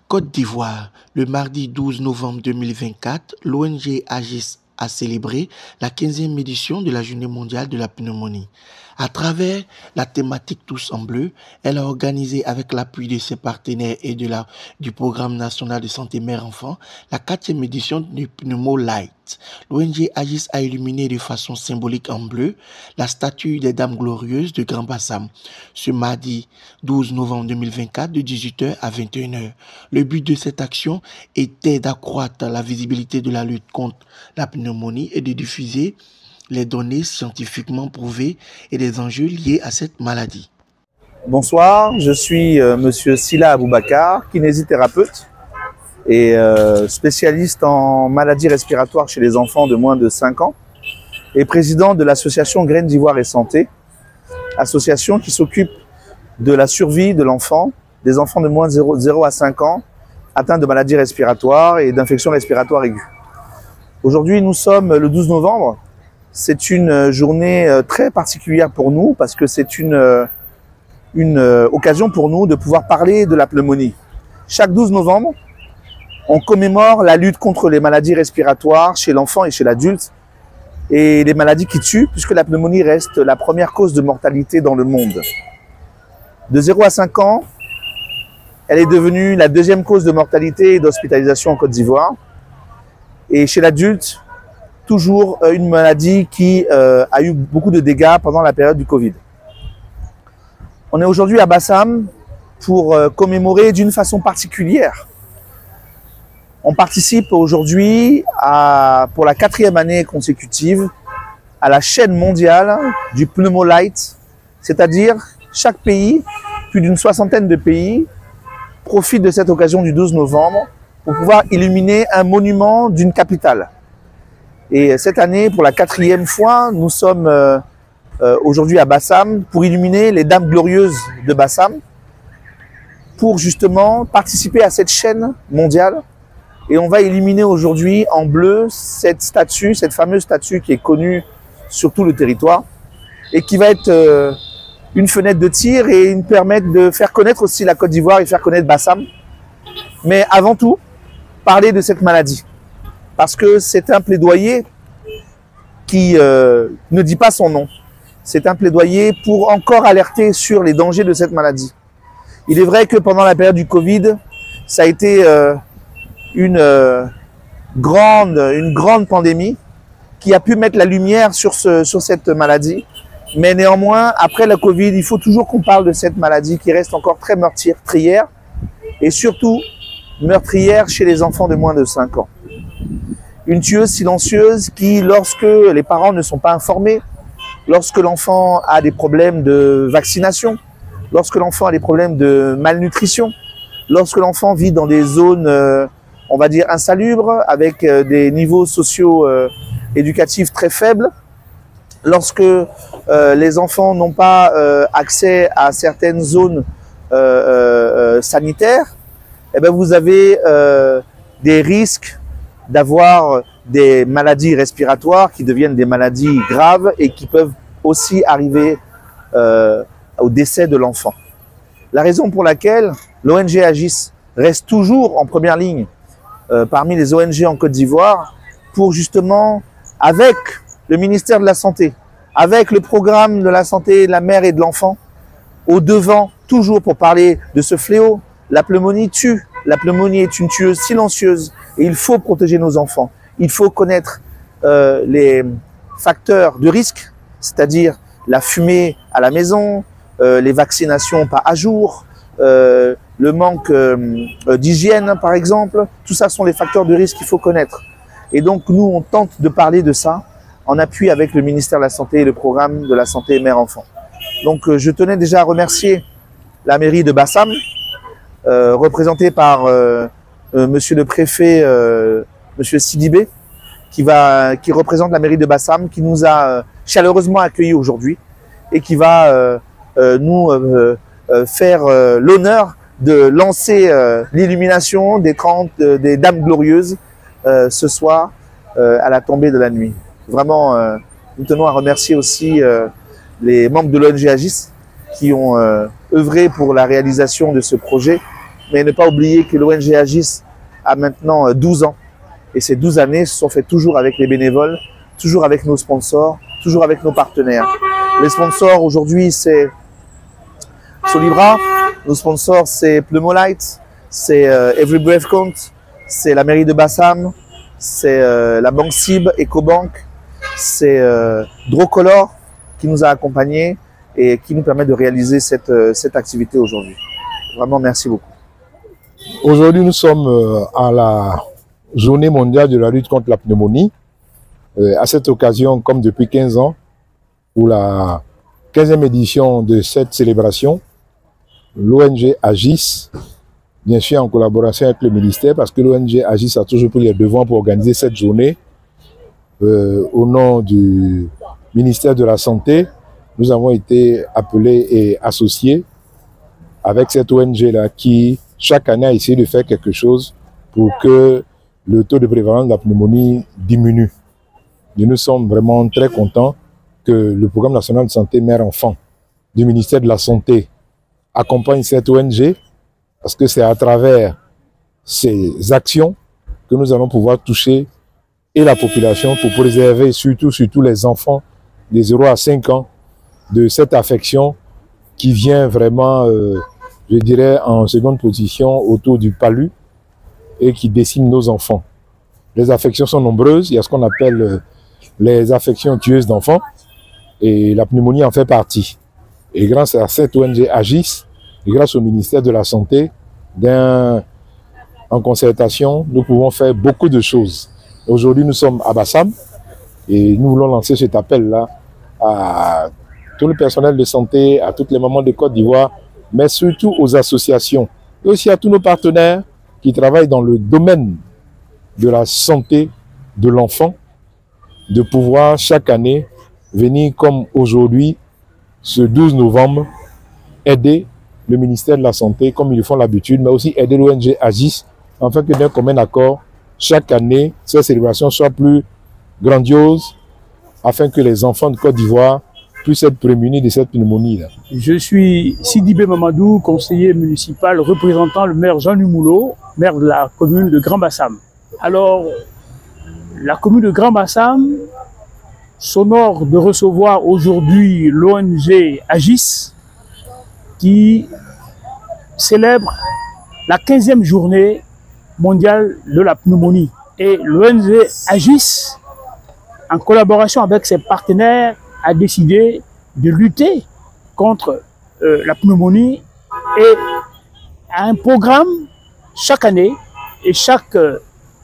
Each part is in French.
Côte d'Ivoire, le mardi 12 novembre 2024, l'ONG AGIS a célébré la 15e édition de la Journée mondiale de la pneumonie. À travers la thématique Tous en bleu, elle a organisé avec l'appui de ses partenaires et du Programme national de santé mère-enfant la 4e édition du Pneumo Light. L'ONG AGIS a illuminé de façon symbolique en bleu la statue des Dames Glorieuses de Grand Bassam ce mardi 12 novembre 2024 de 18h à 21h. Le but de cette action était d'accroître la visibilité de la lutte contre la pneumonie et de diffuser les données scientifiquement prouvées et les enjeux liés à cette maladie. Bonsoir, je suis Monsieur Sila Aboubakar, kinésithérapeute et spécialiste en maladies respiratoires chez les enfants de moins de 5 ans et président de l'association Graines d'Ivoire et Santé, association qui s'occupe de la survie de l'enfant, des enfants de moins de 0 à 5 ans atteints de maladies respiratoires et d'infections respiratoires aiguës. Aujourd'hui, nous sommes le 12 novembre. C'est une journée très particulière pour nous parce que c'est une occasion pour nous de pouvoir parler de la pneumonie. Chaque 12 novembre, on commémore la lutte contre les maladies respiratoires chez l'enfant et chez l'adulte et les maladies qui tuent, puisque la pneumonie reste la première cause de mortalité dans le monde. De 0 à 5 ans, elle est devenue la 2e cause de mortalité et d'hospitalisation en Côte d'Ivoire. Et chez l'adulte, toujours une maladie qui a eu beaucoup de dégâts pendant la période du Covid. On est aujourd'hui à Bassam pour commémorer d'une façon particulière. On participe aujourd'hui pour la 4e année consécutive à la chaîne mondiale du Pneumo Light, c'est-à-dire chaque pays, plus d'une 60aine de pays, profite de cette occasion du 12 novembre pour pouvoir illuminer un monument d'une capitale. Et cette année, pour la 4e fois, nous sommes aujourd'hui à Bassam pour illuminer les Dames Glorieuses de Bassam, pour justement participer à cette chaîne mondiale. Et on va illuminer aujourd'hui en bleu cette statue, cette fameuse statue qui est connue sur tout le territoire et qui va être une fenêtre de tir et une permettre de faire connaître aussi la Côte d'Ivoire et faire connaître Bassam. Mais avant tout, parler de cette maladie. Parce que c'est un plaidoyer qui ne dit pas son nom. C'est un plaidoyer pour encore alerter sur les dangers de cette maladie. Il est vrai que pendant la période du Covid, ça a été une grande pandémie qui a pu mettre la lumière sur cette maladie. Mais néanmoins, après la Covid, il faut toujours qu'on parle de cette maladie qui reste encore très meurtrière et surtout meurtrière chez les enfants de moins de 5 ans. Une tueuse silencieuse qui, lorsque les parents ne sont pas informés, lorsque l'enfant a des problèmes de vaccination, lorsque l'enfant a des problèmes de malnutrition, lorsque l'enfant vit dans des zones, on va dire, insalubres, avec des niveaux sociaux éducatifs très faibles, lorsque les enfants n'ont pas accès à certaines zones sanitaires, eh bien vous avez des risques d'avoir des maladies respiratoires qui deviennent des maladies graves et qui peuvent aussi arriver au décès de l'enfant. La raison pour laquelle l'ONG AGIS reste toujours en première ligne parmi les ONG en Côte d'Ivoire pour justement, avec le ministère de la Santé, avec le programme de la santé de la mère et de l'enfant, au devant, toujours pour parler de ce fléau. La pneumonie tue. La pneumonie est une tueuse silencieuse et il faut protéger nos enfants. Il faut connaître les facteurs de risque, c'est-à-dire la fumée à la maison, les vaccinations pas à jour, le manque d'hygiène par exemple. Tout ça sont les facteurs de risque qu'il faut connaître. Et donc nous, on tente de parler de ça en appui avec le ministère de la Santé et le programme de la santé mère-enfant. Donc je tenais déjà à remercier la mairie de Bassam, représenté par monsieur le préfet, monsieur Sidibé, qui représente la mairie de Bassam, qui nous a chaleureusement accueillis aujourd'hui et qui va nous faire l'honneur de lancer l'illumination des Dames Glorieuses ce soir à la tombée de la nuit. Vraiment, nous tenons à remercier aussi les membres de l'ONG AGIS qui ont œuvré pour la réalisation de ce projet mais ne pas oublier que l'ONG Agis a maintenant 12 ans. Et ces 12 années se sont faites toujours avec les bénévoles, toujours avec nos sponsors, toujours avec nos partenaires. Les sponsors aujourd'hui, c'est Solibra. Nos sponsors, c'est Pneumolight, c'est Every Breath Count, c'est la mairie de Bassam, c'est la banque CIB, EcoBank, c'est Drocolor qui nous a accompagnés et qui nous permet de réaliser cette activité aujourd'hui. Vraiment, merci beaucoup. Aujourd'hui, nous sommes à la Journée mondiale de la lutte contre la pneumonie. À cette occasion, comme depuis 15 ans, pour la 15e édition de cette célébration, l'ONG Agis, bien sûr en collaboration avec le ministère, parce que l'ONG Agis a toujours pris les devants pour organiser cette journée, au nom du ministère de la Santé, nous avons été appelés et associés avec cette ONG-là qui, chaque année, a essayé de faire quelque chose pour que le taux de prévalence de la pneumonie diminue. Et nous sommes vraiment très contents que le Programme national de santé mère-enfant du ministère de la Santé accompagne cette ONG, parce que c'est à travers ces actions que nous allons pouvoir toucher et la population pour préserver surtout les enfants de 0 à 5 ans de cette affection qui vient vraiment, je dirais, en seconde position autour du palu et qui décime nos enfants. Les affections sont nombreuses, il y a ce qu'on appelle les affections tueuses d'enfants et la pneumonie en fait partie. Et grâce à cette ONG Agis et grâce au ministère de la Santé, en concertation, nous pouvons faire beaucoup de choses. Aujourd'hui, nous sommes à Bassam et nous voulons lancer cet appel-là à tout le personnel de santé, à toutes les mamans de Côte d'Ivoire, mais surtout aux associations et aussi à tous nos partenaires qui travaillent dans le domaine de la santé de l'enfant, de pouvoir chaque année venir comme aujourd'hui, ce 12 novembre, aider le ministère de la Santé comme ils le font l'habitude, mais aussi aider l'ONG Agis, afin que d'un commun accord, chaque année, ces célébrations soient plus grandioses, afin que les enfants de Côte d'Ivoire puissent être prémunis de cette pneumonie-là. Je suis Sidibé Mamadou, conseiller municipal représentant le maire Jean Numoulo, maire de la commune de Grand Bassam. Alors, la commune de Grand Bassam s'honore de recevoir aujourd'hui l'ONG Agis qui célèbre la 15e journée mondiale de la pneumonie. Et l'ONG Agis, en collaboration avec ses partenaires, a décidé de lutter contre la pneumonie et a un programme chaque année et chaque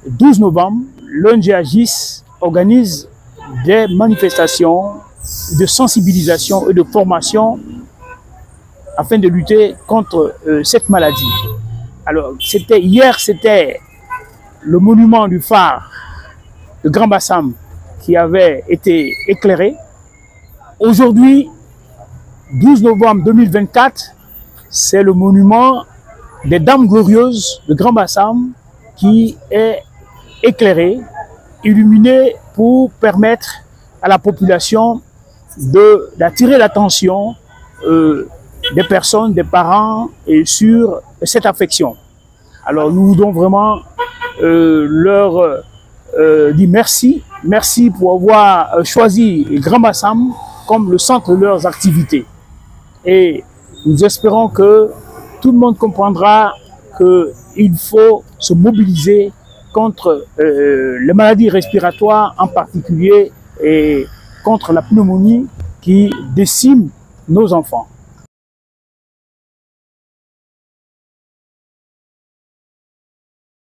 12 novembre, l'ONG Agis organise des manifestations de sensibilisation et de formation afin de lutter contre cette maladie. Alors, hier, c'était le monument du phare de Grand Bassam qui avait été éclairé. Aujourd'hui, 12 novembre 2024, c'est le monument des Dames Glorieuses de Grand Bassam qui est éclairé, illuminé pour permettre à la population d'attirer l'attention des personnes, des parents sur cette affection. Alors nous voulons vraiment leur dire merci. Merci pour avoir choisi Grand Bassam comme le centre de leurs activités. Et nous espérons que tout le monde comprendra qu'il faut se mobiliser contre les maladies respiratoires en particulier et contre la pneumonie qui décime nos enfants.